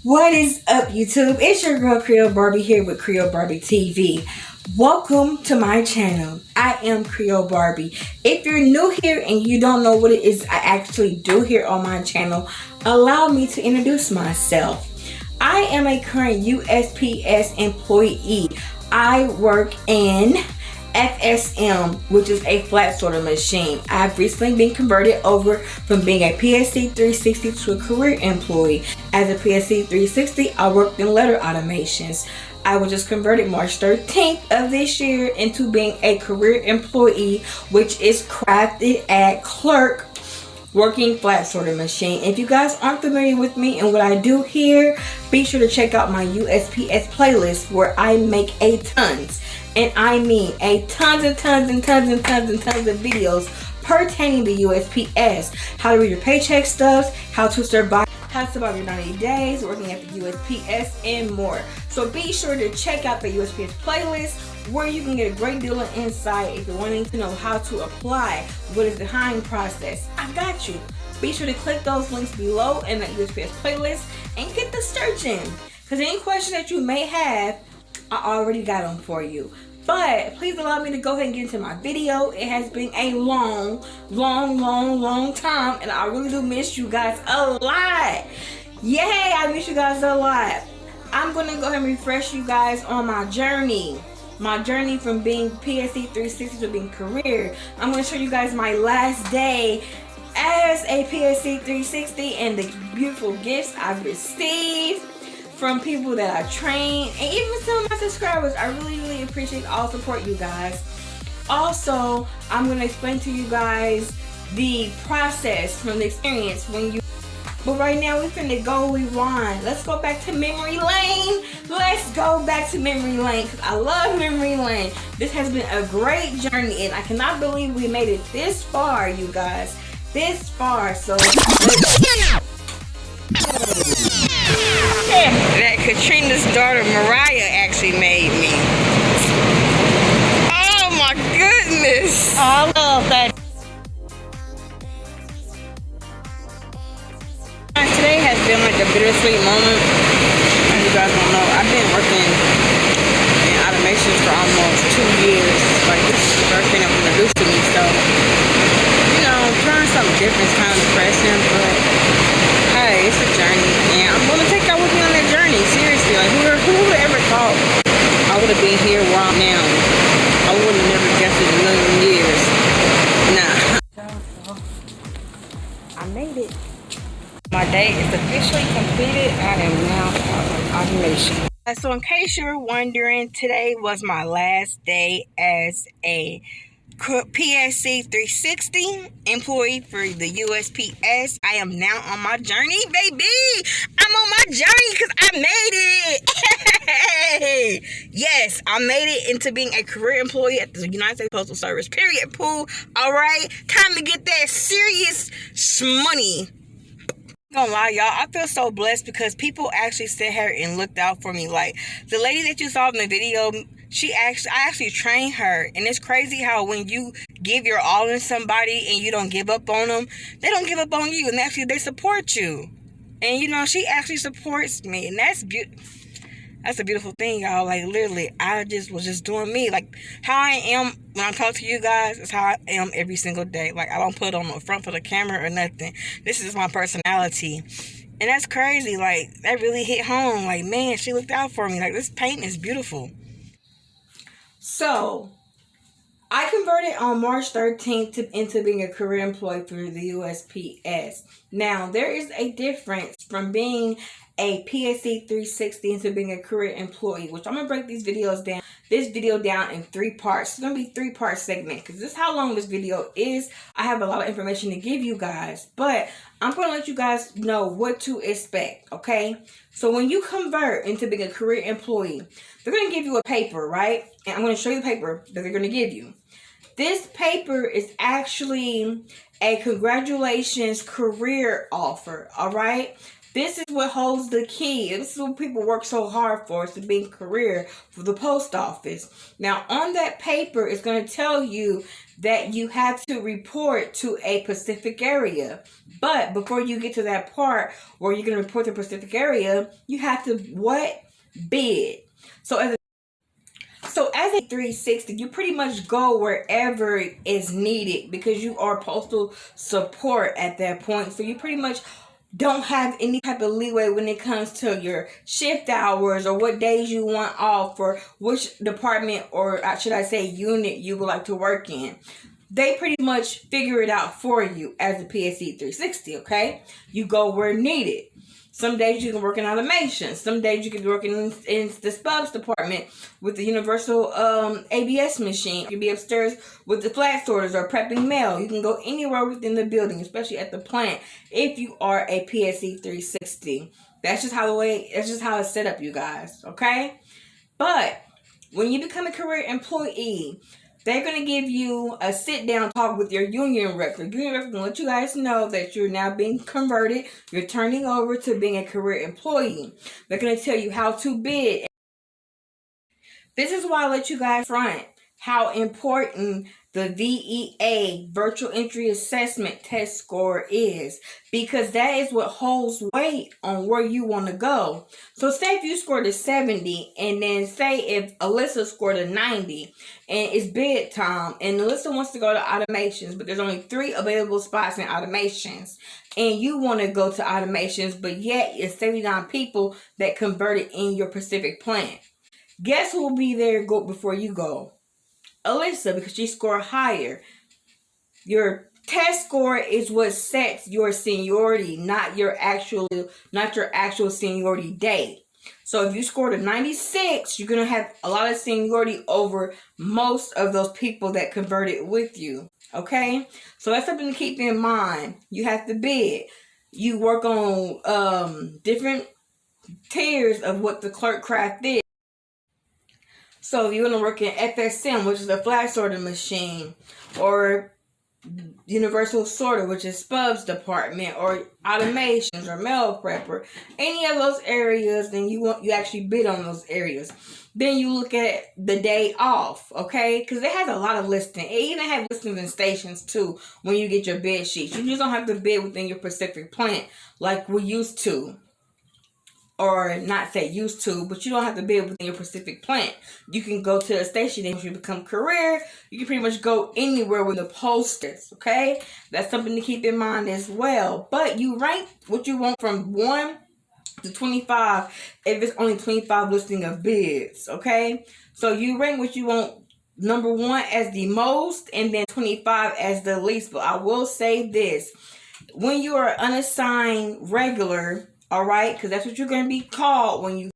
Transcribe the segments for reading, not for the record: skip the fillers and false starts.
What is up, YouTube? It's your girl Creole Barbie here with Creole Barbie TV. Welcome to my channel. I am Creole Barbie. If you're new here and you don't know what it is I actually do here on my channel, allow me to introduce myself. I am a current USPS employee. I work in FSM, which is a flat sorter machine. I've recently been converted over from being a PSE 360 to a career employee. As a PSE 360, I worked in letter automations. I was just converted March 13th of this year into being a career employee, which is crafted at clerk, working flat sorter machine. If you guys aren't familiar with me and what I do here, be sure to check out my USPS playlist where I make a tons, and I mean a tons of videos pertaining to USPS. How to read your paycheck stubs, how to survive your 90 days, working at the USPS, and more. So be sure to check out the USPS playlist where you can get a great deal of insight if you're wanting to know how to apply, what is the hiring process. I got you. Be sure to click those links below in that USPS playlist and get the search in. Because any questions that you may have, I already got them for you. But please allow me to go ahead and get into my video. It has been a long time, and I really do miss you guys a lot. Yay, I miss you guys a lot. I'm going to go ahead and refresh you guys on my journey. My journey from being PSE 360 to being career. I'm going to show you guys my last day as a PSE 360 and the beautiful gifts I've received from people that I train, and even some of my subscribers. I really appreciate all support, you guys. Also, I'm going to explain to you guys the process from the experience when you. But right now we're finna go rewind. Let's go back to memory lane. Let's go back to memory lane, because I love memory lane. This has been a great journey, and I cannot believe we made it this far, you guys. This far. So that Katrina's daughter Mariah actually made me. Oh my goodness. I love that. Today has been like a bittersweet moment. As you guys don't know, I've been working in automations for almost 2 years. Like, this is the first thing I'm introduced to me, so you know, trying something different is kind of depressing, but hey, it's a journey, and I'm gonna take y'all with me on that journey. Seriously, like, who would have ever thought I would have been here where I'm now? I wouldn't have never guessed it in a million years. Nah. I made it. My day is officially completed. I am now out of automation. So in case you're wondering, today was my last day as a PSE 360 employee for the USPS. I am now on my journey, baby. I'm on my journey because I made it. Hey! Yes, I made it into being a career employee at the United States Postal Service. Period. Pool. All right, time to get that serious money. Gonna lie, y'all, I feel so blessed because people actually sit here and looked out for me. Like the lady that you saw in the video, I actually trained her, and it's crazy how when you give your all in somebody and you don't give up on them, they don't give up on you, and actually they support you. And you know, she actually supports me, and that's a beautiful thing, y'all. Like, literally, I was just doing me. Like, how I am when I talk to you guys is how I am every single day. Like, I don't put on the front for the camera or nothing. This is my personality. And that's crazy. Like, that really hit home. Like, man, she looked out for me. Like, this paint is beautiful. So, I converted on March 13th into being a career employee for the USPS. Now, there is a difference from being a PSE 360 into being a career employee, which I'm going to break this video down in 3 parts. It's going to be 3-part segment because this is how long this video is. I have a lot of information to give you guys, but I'm going to let you guys know what to expect, okay? So when you convert into being a career employee, they're going to give you a paper, right? And I'm going to show you the paper that they're going to give you. This paper is actually a congratulations career offer, all right? This is what holds the key. This is what people work so hard for, is to be a career for the post office. Now, on that paper, it's going to tell you that you have to report to a specific area. But before you get to that part where you're going to report to a specific area, you have to what? Bid. So as a 360, you pretty much go wherever is needed because you are postal support at that point. So you pretty much don't have any type of leeway when it comes to your shift hours or what days you want off or which department, or should I say unit, you would like to work in. They pretty much figure it out for you as a PSE 360, okay? You go where needed. Some days you can work in automation. Some days you can be working in the SPUBS department with the universal ABS machine. You can be upstairs with the flat sorters or prepping mail. You can go anywhere within the building, especially at the plant, if you are a PSE 360. That's just how it's set up, you guys, okay? But when you become a career employee, they're going to give you a sit-down talk with your union rep. The union rep is going to let you guys know that you're now being converted. You're turning over to being a career employee. They're going to tell you how to bid. This is why I let you guys front how important the VEA, Virtual Entry Assessment Test score, is, because that is what holds weight on where you want to go. So say if you scored a 70, and then say if Alyssa scored a 90 and it's bid time and Alyssa wants to go to automations, but there's only 3 available spots in automations, and you want to go to automations, but yet it's 79 people that converted in your Pacific plant. Guess who will be there before you go? Alyssa, because she scored higher. Your test score is what sets your seniority, not your actual seniority date. So if you scored a 96, you're going to have a lot of seniority over most of those people that converted with you. Okay? So that's something to keep in mind. You have to bid. You work on different tiers of what the clerk craft is. So if you want to work in FSM, which is a flat sorter machine, or universal sorter, which is SPUBS department, or automations, or mail prepper, any of those areas, then you actually bid on those areas. Then you look at the day off, okay? Because it has a lot of listing. It even has listings and stations too when you get your bid sheets. You just don't have to bid within your Pacific plant like we used to. Or not say used to, but you don't have to bid within your Pacific plant. You can go to a station, and if you become career, you can pretty much go anywhere with the posters, okay? That's something to keep in mind as well. But you rank what you want from 1 to 25 if it's only 25 listing of bids, okay? So you rank what you want, number 1 as the most, and then 25 as the least. But I will say this, when you are unassigned regular, all right, because that's what you're going to be called when you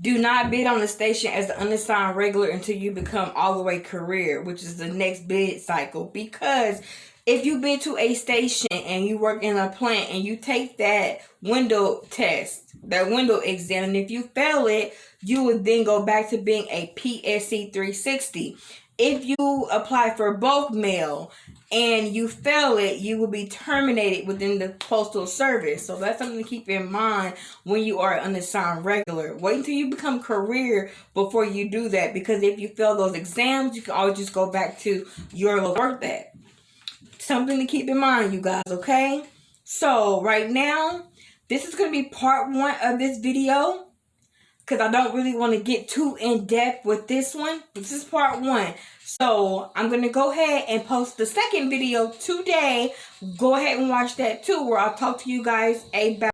do not bid on the station as the unassigned regular until you become all the way career, which is the next bid cycle. Because if you bid to a station and you work in a plant and you take that window test, that window exam, and if you fail it, you would then go back to being a PSE 360. If you apply for bulk mail and you fail it, you will be terminated within the postal service. So that's something to keep in mind when you are unassigned regular. Wait until you become career before you do that, because if you fail those exams, you can always just go back to your work that. Something to keep in mind, you guys, okay? So right now, this is going to be part 1 of this video, because I don't really want to get too in-depth with this one. This is part 1. So I'm going to go ahead and post the second video today. Go ahead and watch that too, where I'll talk to you guys about